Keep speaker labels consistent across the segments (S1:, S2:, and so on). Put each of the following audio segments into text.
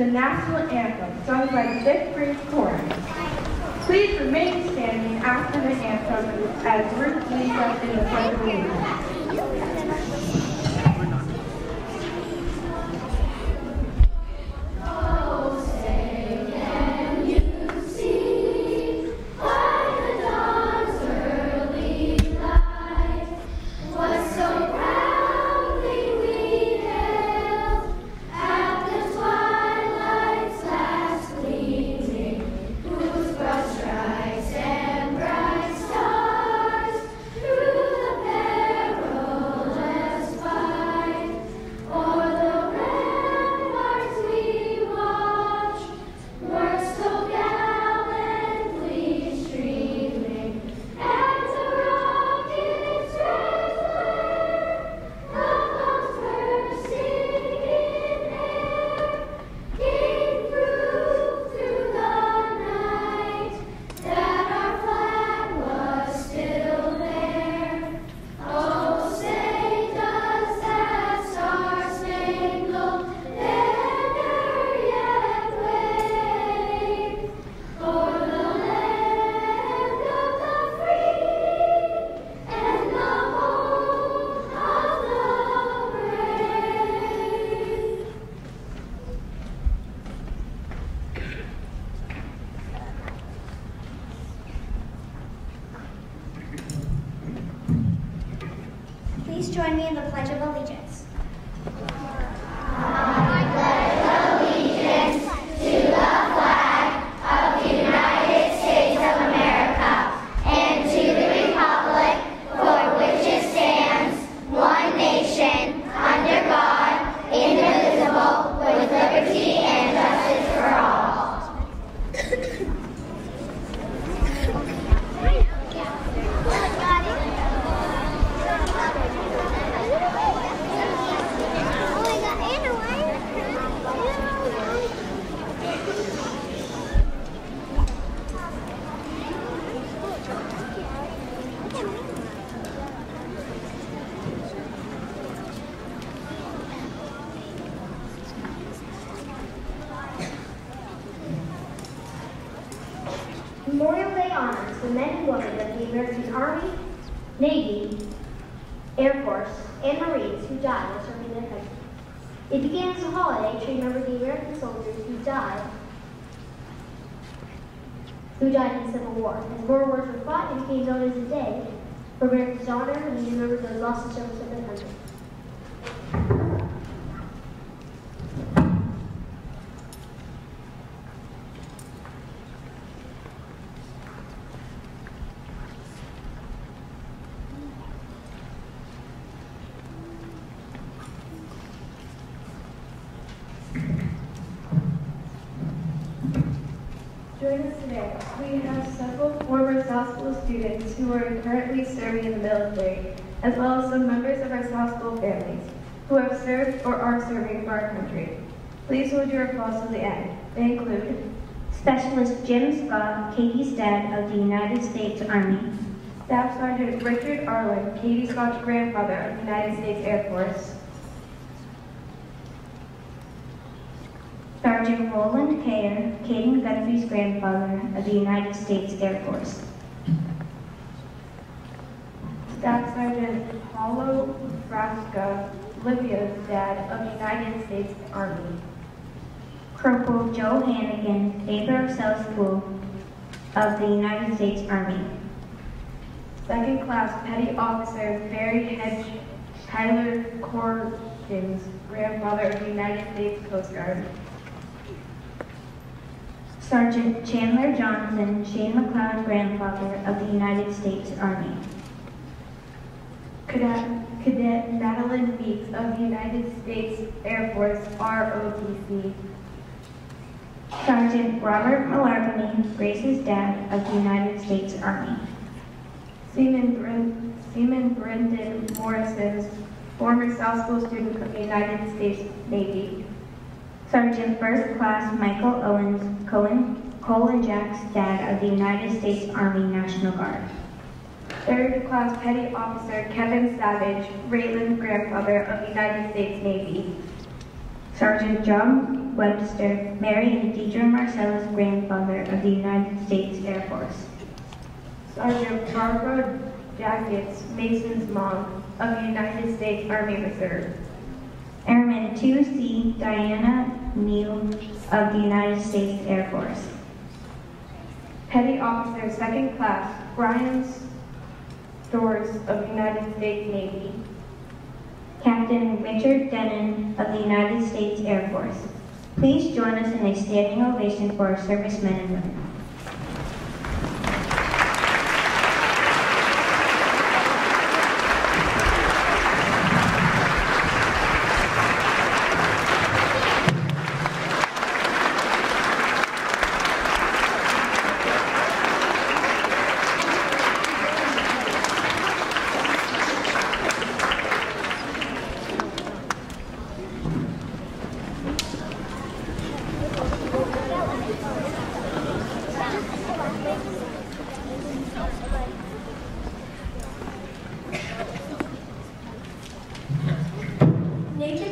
S1: the national anthem sung by the 5th grade chorus. Please remain standing after the anthem as Ruth leads us in the Pledge of Allegiance.
S2: Please join me in the Pledge of Allegiance. Memorial Day honors the men and women of the American Army, Navy, Air Force, and Marines who died while serving their country. It began as a holiday to remember the American soldiers who died in the Civil War. As more wars were fought, it became known as a day for Americans to honor and remember those lost in service of their country.
S1: Joining us today, we have several former South School students who are currently serving in the military, as well as some members of our South School families who have served or are serving for our country. Please hold your applause till the end. They include
S3: Specialist Jim Scott, Katie's dad of the United States Army.
S1: Staff Sergeant Richard Arlen, Katie Scott's grandfather of the United States Air Force.
S3: Sergeant Roland Kayer, Caden Guthrie's grandfather of the United States Air Force.
S1: Staff Sergeant Paulo Frasca, Livia's dad of the United States Army.
S3: Corporal Joe Hannigan, Tabor of South School of the United States Army.
S1: Second Class Petty Officer Barry Hedge Tyler Corkins, grandfather of the United States Coast Guard.
S3: Sergeant Chandler Johnson, Shane McLeod's grandfather of the United States Army.
S1: Cadet Madeline Meeks of the United States Air Force, ROTC.
S3: Sergeant Robert Malarkey, Grace's dad of the United States Army.
S1: Seaman Brendan Morrison, former South School student of the United States Navy.
S3: Sergeant First Class Michael Owens, Colin Jack's dad of the United States Army National Guard.
S1: Third Class Petty Officer Kevin Savage, Raylan's grandfather of the United States Navy.
S3: Sergeant John John Webster, Mary and Deidre Marcellus' grandfather of the United States Air Force.
S1: Sergeant Barbara Jackets, Mason's mom, of the United States Army Reserve.
S3: Airman 2C Diana Neal of the United States Air Force.
S1: Petty Officer, Second Class, Brian Stores of the United States Navy.
S3: Captain Richard Denon of the United States Air Force. Please join us in a standing ovation for our servicemen and women.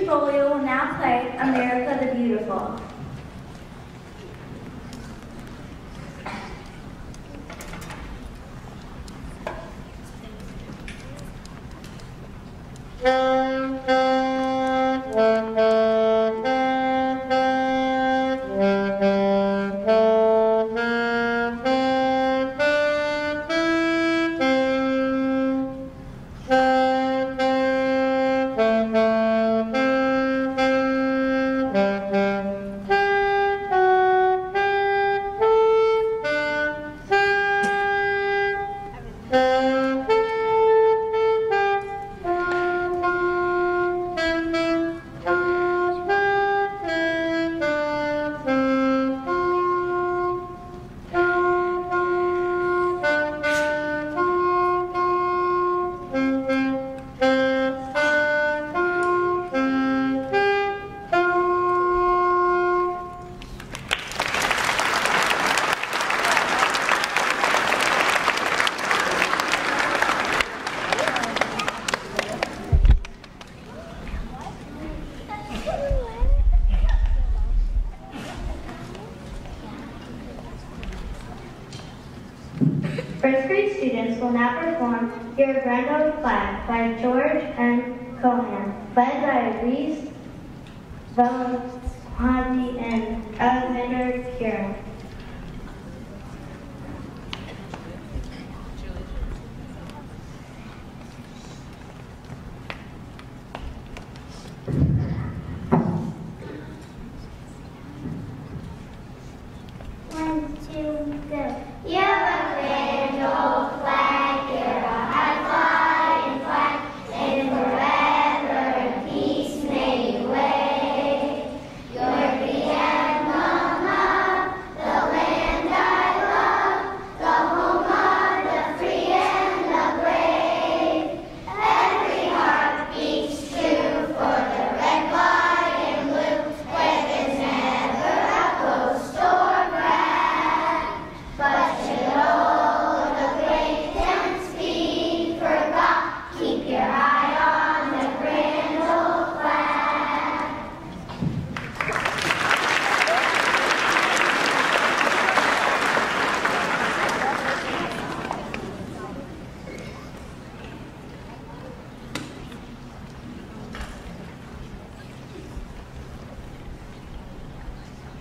S4: Will now play America the Beautiful.
S2: First grade students will now perform Your Grand Old Flag by George N. Cohan, led by Reese Velazquez and Alexander Kieran.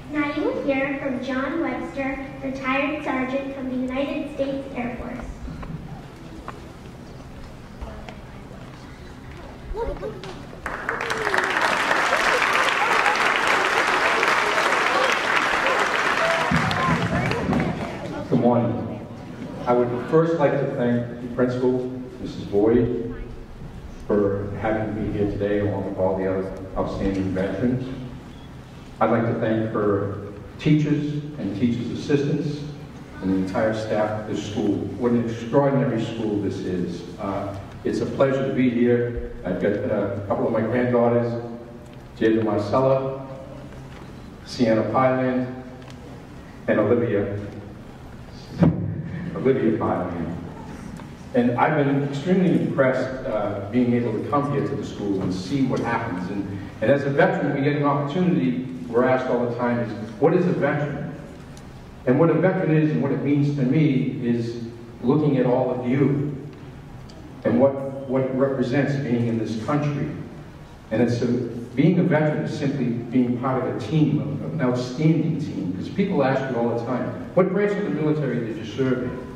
S4: Now you will hear from John Webster, retired sergeant from the United States Air Force.
S5: Good morning. I would first like to thank the principal, Mrs. Boyd, for having me here today along with all the other outstanding veterans. I'd like to thank her teachers and teachers' assistants and the entire staff of this school. What an extraordinary school this is. It's a pleasure to be here. I've got a couple of my granddaughters, Jada Marcella, Sienna Pyland, and Olivia Pyland. And I've been extremely impressed being able to come here to the school and see what happens. And as a veteran, we get an opportunity we're asked all the time is, what is a veteran? And what a veteran is and what it means to me is looking at all of you and what it represents being in this country. And it's being a veteran is simply being part of a team, of an outstanding team. Because people ask me all the time, what branch of the military did you serve in?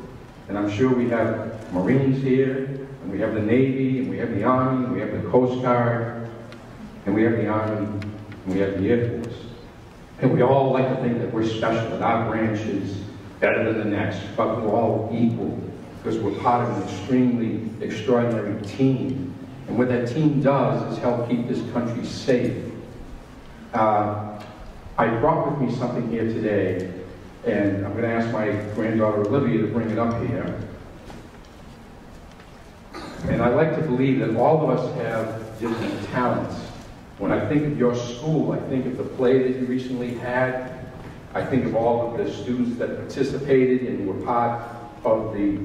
S5: And I'm sure we have Marines here, and we have the Navy, and we have the Army, and we have the Coast Guard, and we have the Army, and we have the Air Force. And we all like to think that we're special, that our branch is better than the next, but we're all equal, because we're part of an extremely extraordinary team. And what that team does is help keep this country safe. I brought with me something here today, and I'm going to ask my granddaughter Olivia to bring it up here. And I like to believe that all of us have different talents. When I think of your school, I think of the play that you recently had. I think of all of the students that participated and were part of the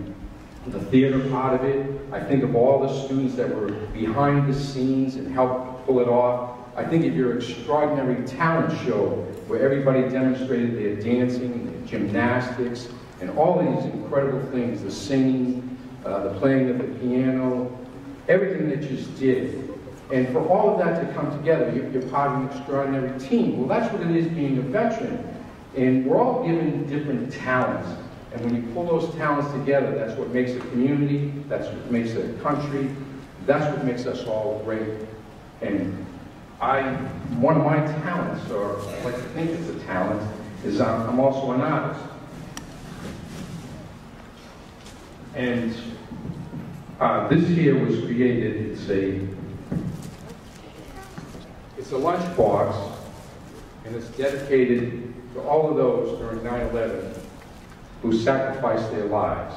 S5: theater part of it. I think of all the students that were behind the scenes and helped pull it off. I think of your extraordinary talent show where everybody demonstrated their dancing, their gymnastics, and all these incredible things, the singing, the playing of the piano, everything that you just did. And for all of that to come together, you're part of an extraordinary team. Well, that's what it is being a veteran. And we're all given different talents. And when you pull those talents together, that's what makes a community, that's what makes a country, that's what makes us all great. And one of my talents, or I like to think it's a talent, is I'm also an artist. And this here was created, it's a lunchbox, and it's dedicated to all of those during 9/11 who sacrificed their lives.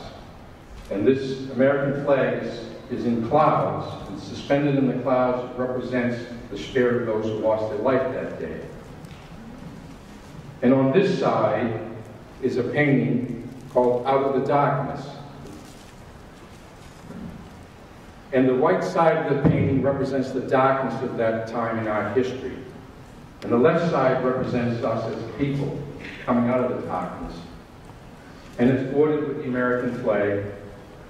S5: And this American flag is in clouds, and suspended in the clouds represents the spirit of those who lost their life that day. And on this side is a painting called Out of the Darkness. And the right side of the painting represents the darkness of that time in our history. And the left side represents us as people coming out of the darkness. And it's bordered with the American flag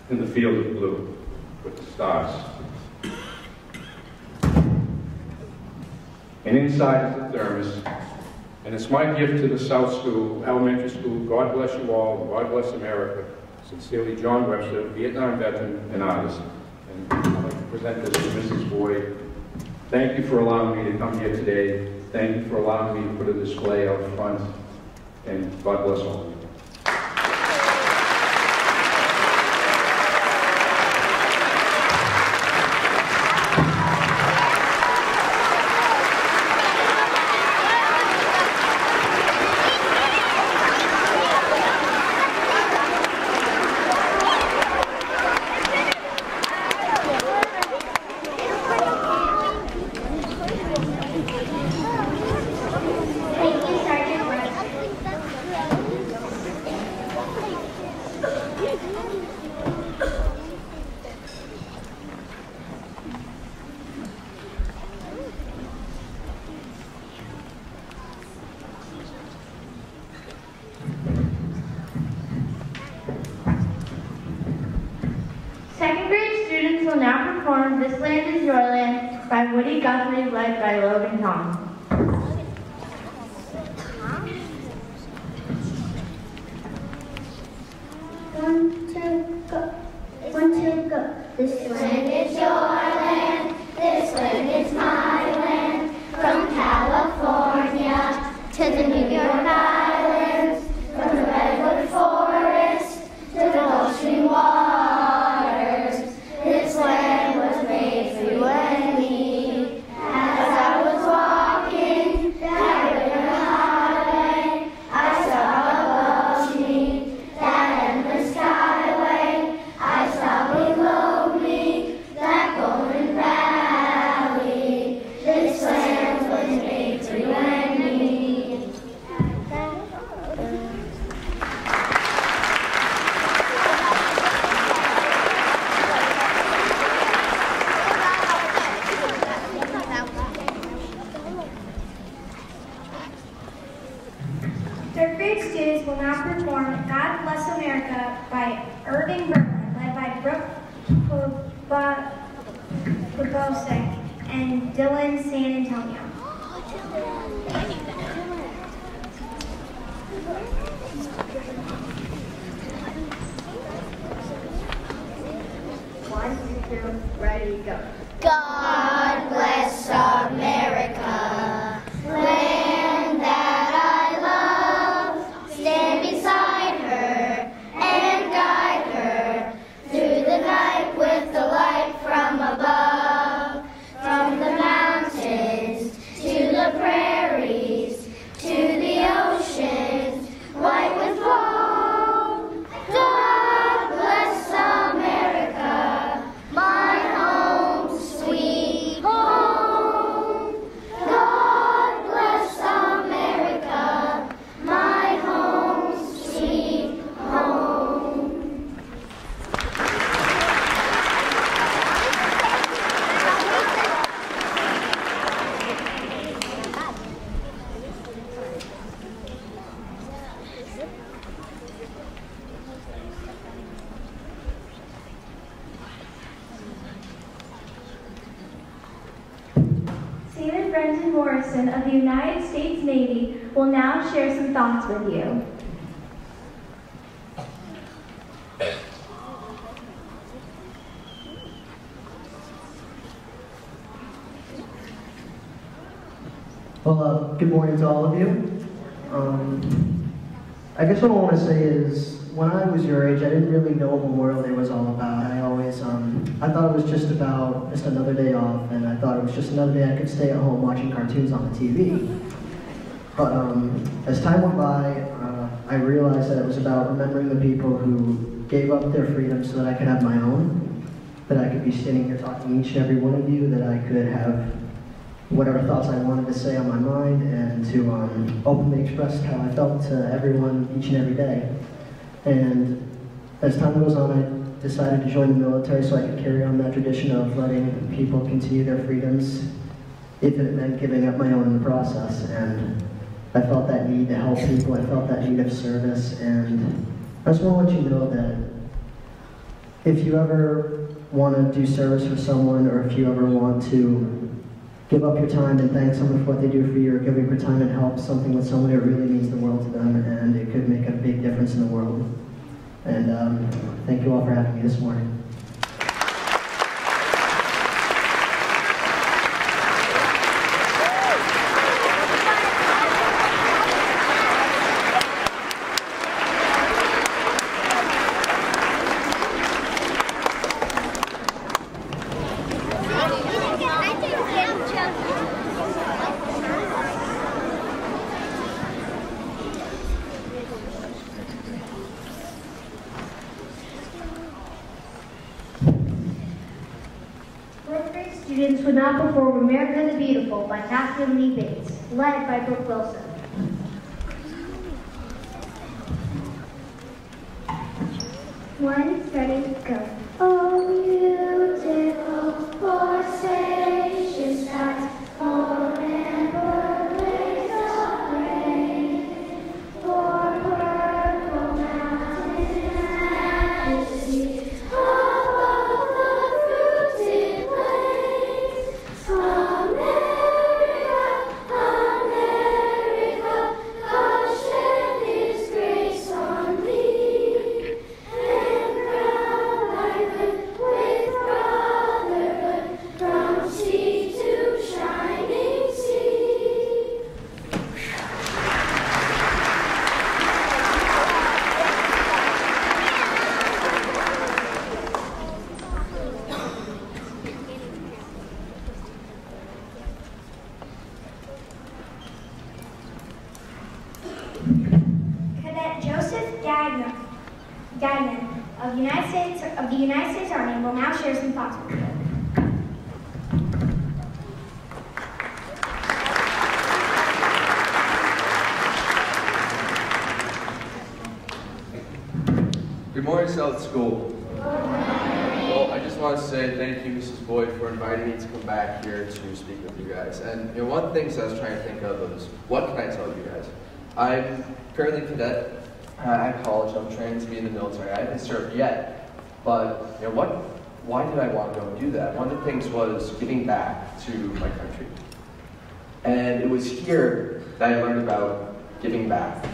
S5: in the field of blue with the stars. And inside is the thermos. And it's my gift to the South School, elementary school. God bless you all, and God bless America. Sincerely, John Webster, Vietnam veteran and artist. And I'd like to present this to Mrs. Boyd. Thank you for allowing me to come here today. Thank you for allowing me to put a display out front. And God bless all of you.
S6: Second grade students will now perform This Land Is Your Land by Woody Guthrie, led by Logan Thomas.
S4: One, two, go. One, two, go. This land is your land. This land is my land. From California to the New York Islands. From the redwood forest to the Gulf Stream waters. This land was made for you and me. As I was walking down the highway, I saw above me that endless skyway. I saw below me that golden valley.
S3: America by Irving Berlin, led by Brooke Bobosek and Dylan San Antonio.
S2: One, two, ready, go.
S4: God bless America, land that I love. Stand beside her and guide her through the night with the light from above. From the mountains to the prairies to the oceans, white with foam. God bless America, my home, sweet home. God bless America, my home, sweet home.
S1: Sailor Brendan Morrison of the United States Navy will now share some thoughts with you.
S7: Well, good morning to all of you. I guess what I want to say is, when I was your age, I didn't really know what Memorial Day was all about. I always, I thought it was just another day off, and I thought it was just another day I could stay at home watching cartoons on the TV. But as time went by, I realized that it was about remembering the people who gave up their freedom so that I could have my own, that I could be sitting here talking to each and every one of you, that I could have whatever thoughts I wanted to say on my mind, and to openly express how I felt to everyone each and every day. And as time goes on, I decided to join the military so I could carry on that tradition of letting people continue their freedoms, if it meant giving up my own in the process. And I felt that need to help people, I felt that need of service, and I just want to let you know that if you ever want to do service for someone, or if you ever want to give up your time and thank someone for what they do for you, or give up your time and help something with someone, it really means the world to them, and it could make a big difference in the world. And thank you all for having me this morning.
S2: Students would now perform America the Beautiful by Catherine Lee Bates, led by Brooke Wilson.
S4: One, ready, go. Oh, beautiful, for spacious skies, forever blaze of rain, for purple mountains and the sea, above the fruited plains. America, America, God shed His grace on thee, and crown thy good with brotherhood, from sea to shining sea.
S3: Cadet Joseph Gagnon of the United States Army will now share some thoughts with you.
S8: Good morning, South School. Well, I just want to say thank you, Mrs. Boyd, for inviting me to come back here to speak with you guys. And one of the things I was trying to think of was, what can I tell you guys? I'm currently a cadet. at college. I'm training to be in the military. I haven't served yet, but you know what? Why did I want to go and do that? One of the things was giving back to my country. And it was here that I learned about giving back.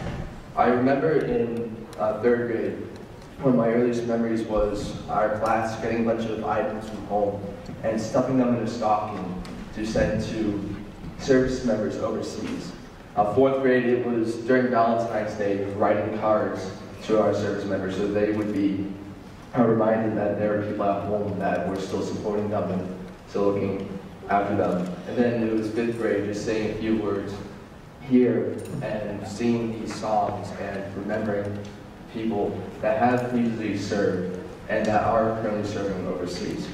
S8: I remember in 3rd grade, one of my earliest memories was our class getting a bunch of items from home and stuffing them in a stocking to send to service members overseas. 4th grade, it was during Valentine's Day, writing cards to our service members so they would be reminded that there are people at home that were still supporting them and still looking after them. And then it was 5th grade, just saying a few words here and singing these songs and remembering people that have previously served and that are currently serving overseas.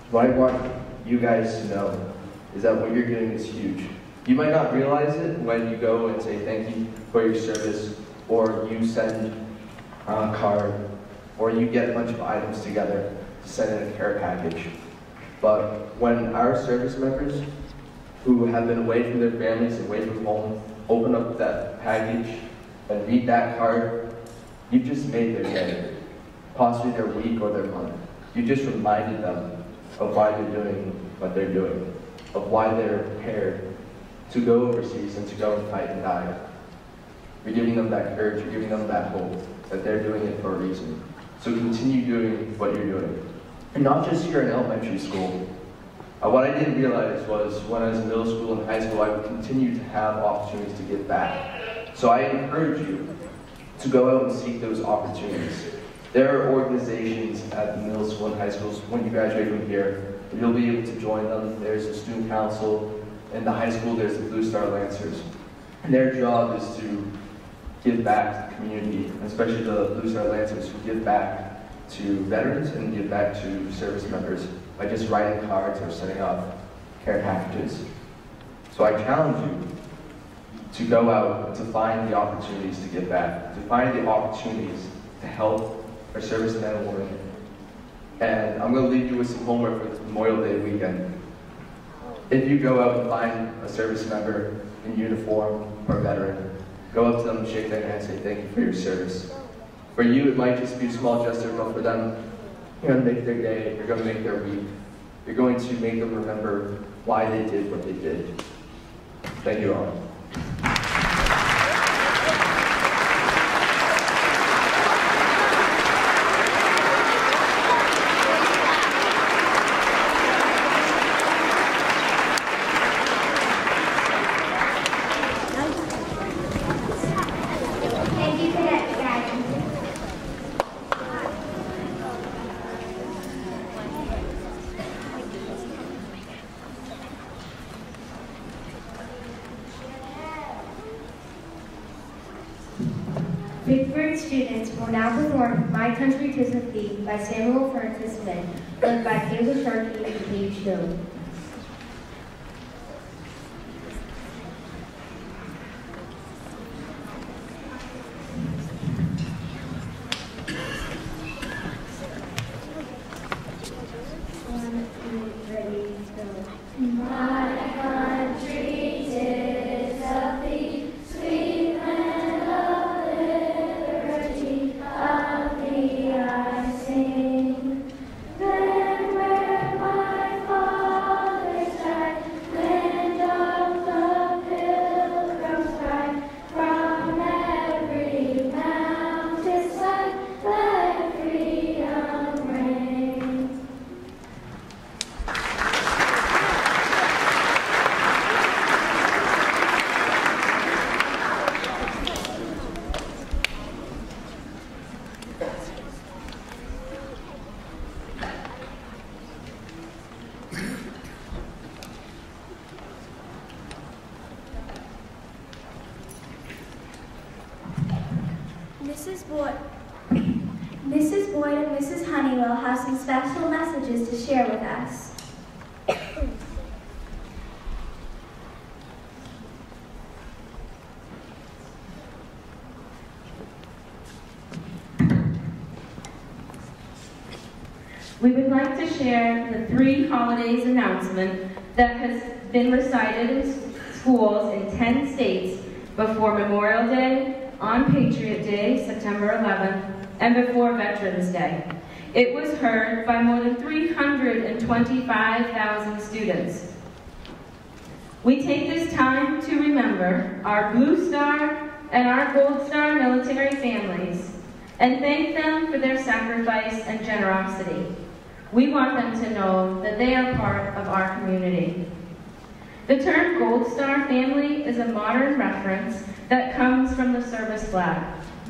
S8: What I want you guys to know is that what you're doing is huge. You might not realize it when you go and say thank you for your service, or you send a card, or you get a bunch of items together to send in a care package. But when our service members who have been away from their families and away from home open up that package and read that card, you've just made their day, possibly their week or their month. You just reminded them of why they're doing what they're doing, of why they're prepared to go overseas and to go and fight and die. You're giving them that courage, you're giving them that hope that they're doing it for a reason. So continue doing what you're doing. And not just here in elementary school. What I didn't realize was when I was in middle school and high school, I would continue to have opportunities to give back. So I encourage you to go out and seek those opportunities. There are organizations at the middle school and high schools when you graduate from here, you'll be able to join them. There's a student council. In the high school, there's the Blue Star Lancers. And their job is to give back to the community, especially the Blue Star Lancers who give back to veterans and give back to service members by just writing cards or setting up care packages. So I challenge you to go out to find the opportunities to give back, to find the opportunities to help our servicemen and women. And I'm going to leave you with some homework for this Memorial Day weekend. If you go out and find a service member in uniform or a veteran, go up to them, shake their hand, and say thank you for your service. For you, it might just be a small gesture, but for them, you're going to make their day, you're going to make their week. You're going to make them remember why they did what they did. Thank you all.
S6: Fifth-grade students will now perform My Country 'Tis of Thee by Samuel Francis Smith, led by Taylor Sharkey and Paige Hill.
S9: Mrs. Boyd and Mrs. Honeywell have some special messages to share with us.
S10: We would like to share the 3 holidays announcement that has been recited in schools in 10 states before Memorial Day, on Patriot Day, September 11th, and before Veterans Day. It was heard by more than 325,000 students. We take this time to remember our Blue Star and our Gold Star military families and thank them for their sacrifice and generosity. We want them to know that they are part of our community. The term Gold Star family is a modern reference that comes from the service flag.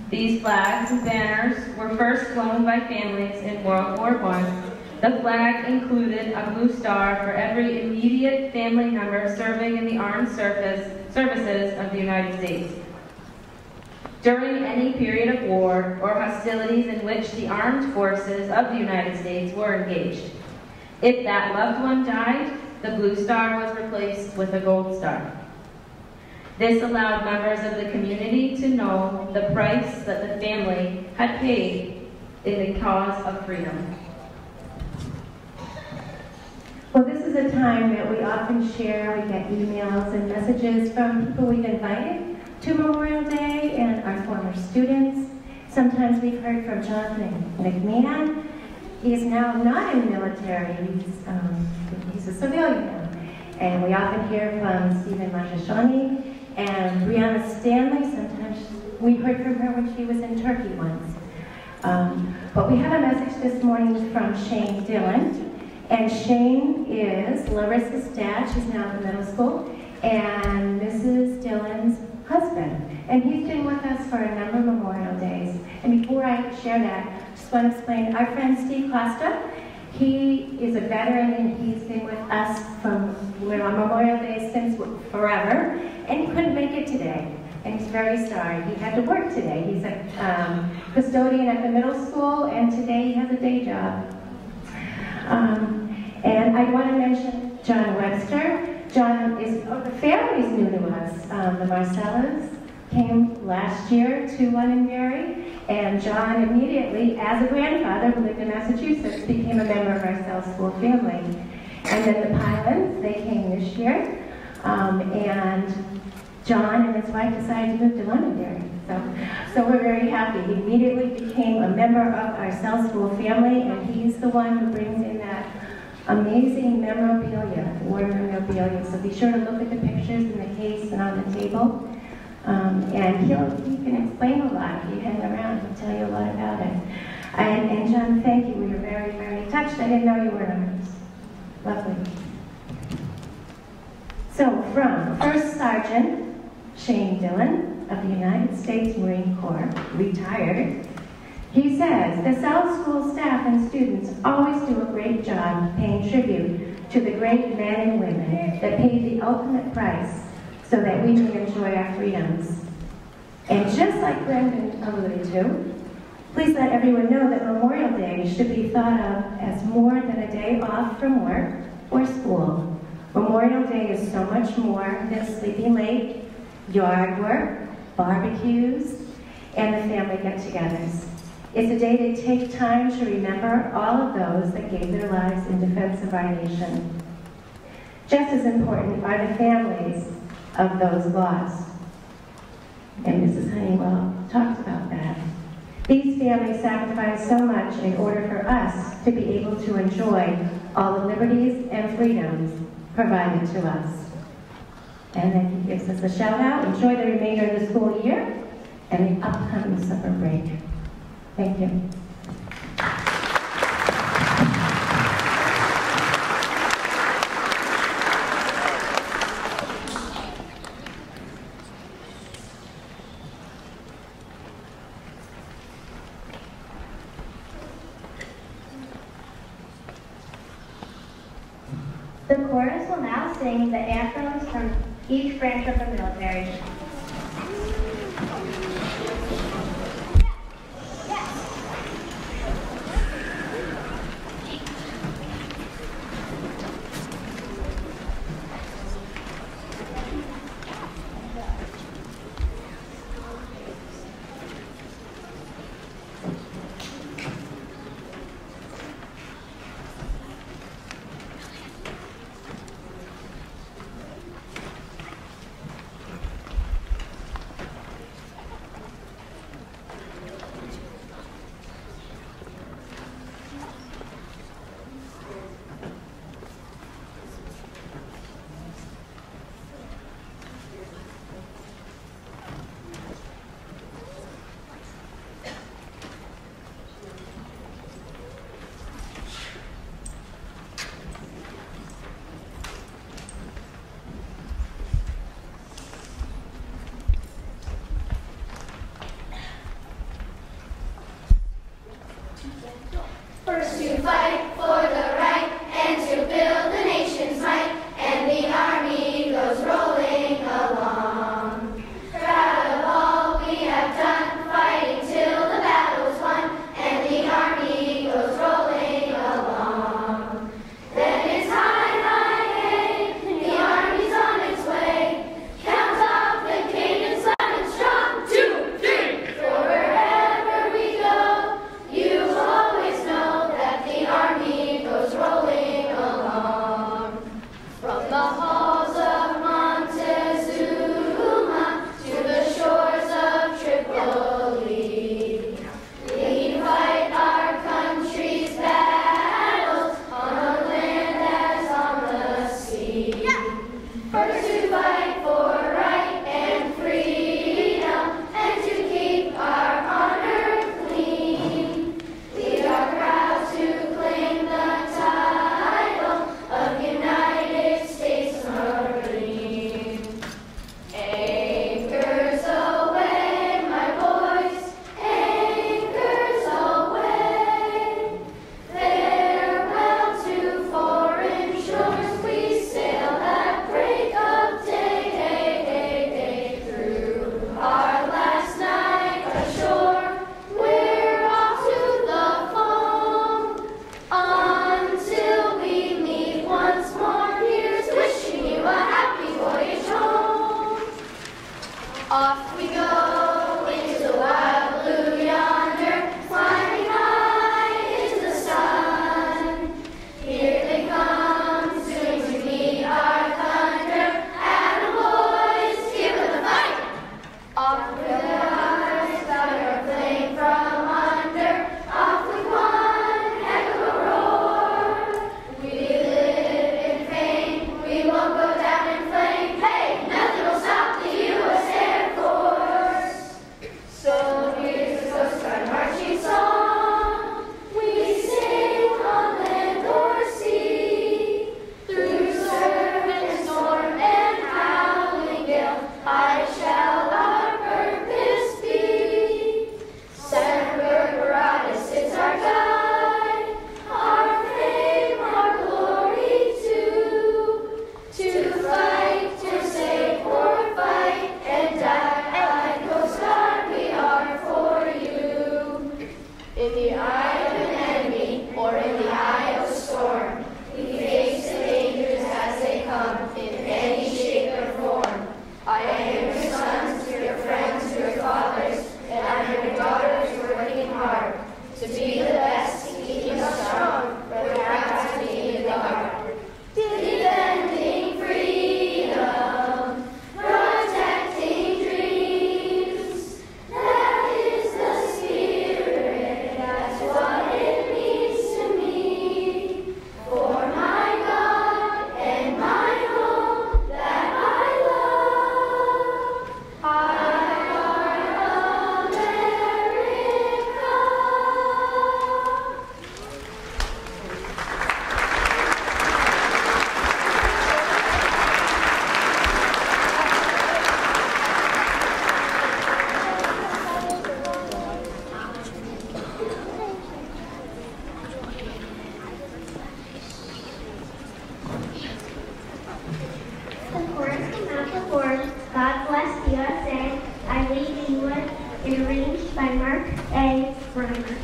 S10: These flags and banners were first flown by families in World War I. The flag included a blue star for every immediate family member serving in the armed services of the United States. During any period of war or hostilities in which the armed forces of the United States were engaged, if that loved one died, the blue star was replaced with a gold star. This allowed members of the community to know the price that the family had paid in the cause of freedom.
S11: Well, this is a time that we often share. We get emails and messages from people we've invited to Memorial Day and our former students. Sometimes we've heard from Jonathan McMahon. He's now not in the military. He's a civilian now. And we often hear from Stephen Majashani and Brianna Stanley. Sometimes we heard from her when she was in Turkey once. But we have a message this morning from Shane Dillon. And Shane is Larissa's dad. She's now in middle school. And Mrs. Dillon's husband. And he's been with us for a number of Memorial Days. And before I share that, I just want to explain our friend Steve Costa. He is a veteran and he's been with us from on Memorial Day since forever. And he couldn't make it today. And he's very sorry. He had to work today. He's a custodian at the middle school and today he has a day job. And I want to mention John Webster. John is, the family's new to us. The Marcellas came last year to Londonderry, and John immediately, as a grandfather who lived in Massachusetts, became a member of our South School family. And then the Pilans, they came this year, and John and his wife decided to move to Londonderry. So we're very happy. He immediately became a member of our South School family, and he's the one who brings in that amazing memorabilia, war memorabilia. So be sure to look at the pictures in the case and on the table. And he can explain a lot. If you hang around, he'll tell you a lot about it. And John, thank you. We were very, very touched. I didn't know you were nervous. Lovely. So from First Sergeant Shane Dillon of the United States Marine Corps, retired, he says, the South School staff and students always do a great job paying tribute to the great men and women that paid the ultimate price so that we may enjoy our freedoms. And just like Brendan alluded to, please let everyone know that Memorial Day should be thought of as more than a day off from work or school. Memorial Day is so much more than sleeping late, yard work, barbecues, and the family get-togethers. It's a day to take time to remember all of those that gave their lives in defense of our nation. Just as important are the families of those lost. And Mrs. Honeywell talked about that. These families sacrificed so much in order for us to be able to enjoy all the liberties and freedoms provided to us. And then he gives us a shout out. Enjoy the remainder of the school year and the upcoming summer break. Thank you.
S2: The chorus will now sing the anthems from each branch of the military.
S4: First to fight for right and freedom, and to keep our honor clean. We are proud to claim the title of United States Marine. Anchors away, my boys, anchors away. Farewell to foreign shores, we sail at break of day, through our last night ashore. We're off to the foam until we meet once more. Here's wishing you a happy voyage home. Off we go into the wild blue yonder, climbing high into the sun. Here they come, soon to meet our thunder. Atta boys, give them the fight. Off we rise, out our flame from under. Off we one heck of a roar. We live in fame, we won't go down in flame. Hey, nothing will stop the U.S. Air Force. So here's the Coast Guard marching song. We sing on land or sea, through surf and storm and howling gale. I shall our purpose be. Sandberg Paratus is our guide, our fame, our glory too. To fight, to save, or fight and die. Coast Guard, we are for you. In the eye of an enemy, or in the eye of a storm, we face the dangers as they come, in any shape or form. I am your sons, your friends, your fathers, and I am your daughters working hard to be the best, keeping us strong, for the path to be in the heart. Defending freedom, protecting dreams. That is the spirit, that's what it means to me. For my God and my home that I love, I are America.
S2: The chorus came out before God Bless the USA, I Leave England, and arranged by Mark A. Brymer.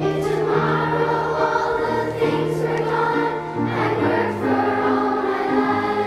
S4: If tomorrow all the things were gone, I worked for all my life.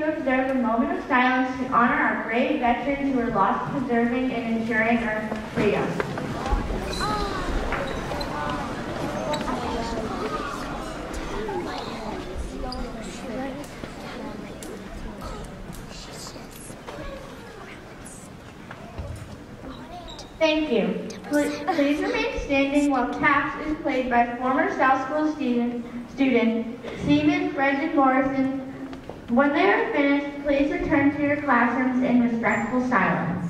S6: to observe a moment of silence to honor our brave veterans who were lost preserving and ensuring our freedom. Thank you. Please remain standing while Taps is played by former South School student Stephen Brendan Morrison. When they are finished, please return to your classrooms in respectful silence.